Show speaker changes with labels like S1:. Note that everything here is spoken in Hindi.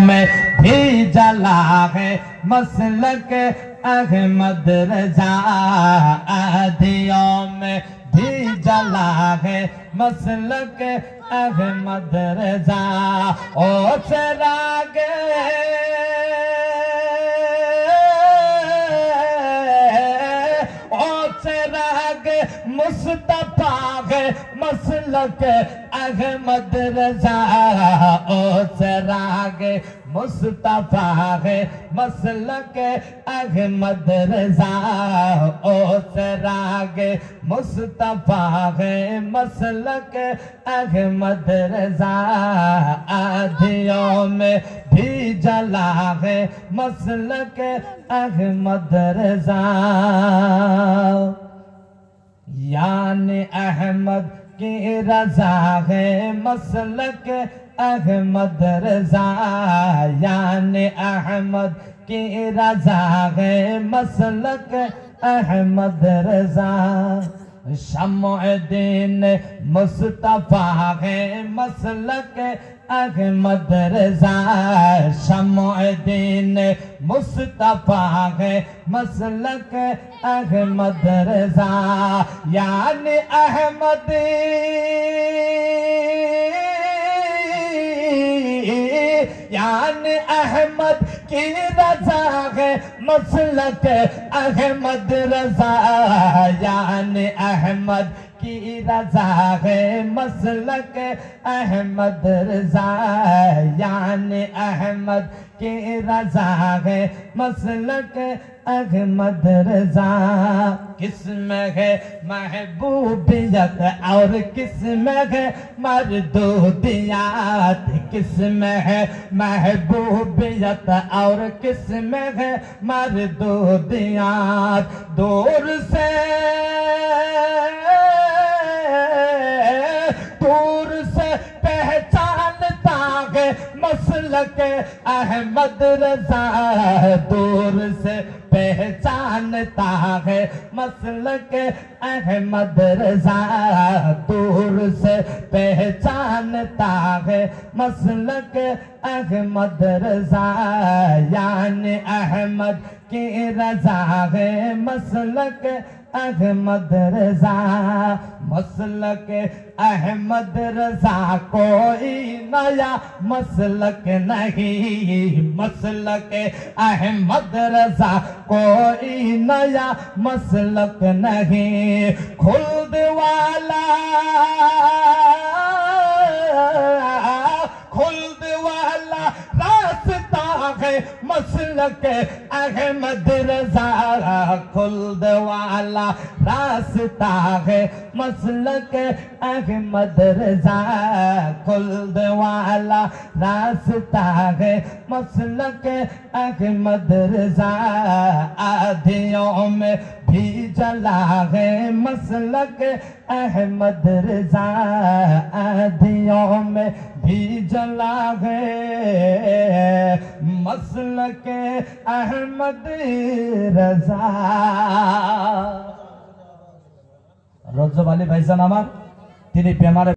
S1: में भी जला है मसलक अहमद रजा, आधियों में भी जला है मसलक अहमद रजा। ओ चिराग मुस्तफा है मसलक अहमद रजा, ओ चिराग मुस्तफा है मसलक अहमद रजा, ओ चिराग मुस्तफा है मसलक अहमद रजा। आधियों में भी जला है मसलक अहमद रजा। यानी अहमद की रजा है मसलक अहमद रजा, यानी अहमद की रजा है मसलक अहमद रजा। शमउद्दीन मुस्तफा है मसलक अहमद रजा, शमउद्दीन मुस्तफा है मसलक अहमद रजा। यानी अहमद यानी अहमद की रजा है मसलक अहमद रजा, यानी अहमद की रजा है मसलक अहमद रजा, यानी अहमद की रजा है मसलक अहमद रजा। किसमें है महबूबियत और किसमें है मर्दूदियत, किसमें है महबूबियत और किसमें है मर्दूदियत। दूर से पहचानता है मसलक अहमद रजा, दूर से पहचानता है मसलक अहमद रजा, दूर से पहचानता है मसलक अहमद रजा। यानी अहमद की रजा है मसलक अहमद रजा, मसलक अहमद रजा कोई नया मसलक नहीं, मसलक अहमद रजा कोई नया मसलक नहीं। खुल्द वाला रास्ता है मसलक अहमद रजा, खुल्द वाला रास्ता है मसलक अहमद रजा, खुल्द वाला रास्ता है मसलक अहमद रजा। आधियों में भी जला है मसलक अहमद रजा, आधियों में भी जला है मसलक अहमद रजा। रज्जब आली भाईजान आमार तिनि प्रेमारे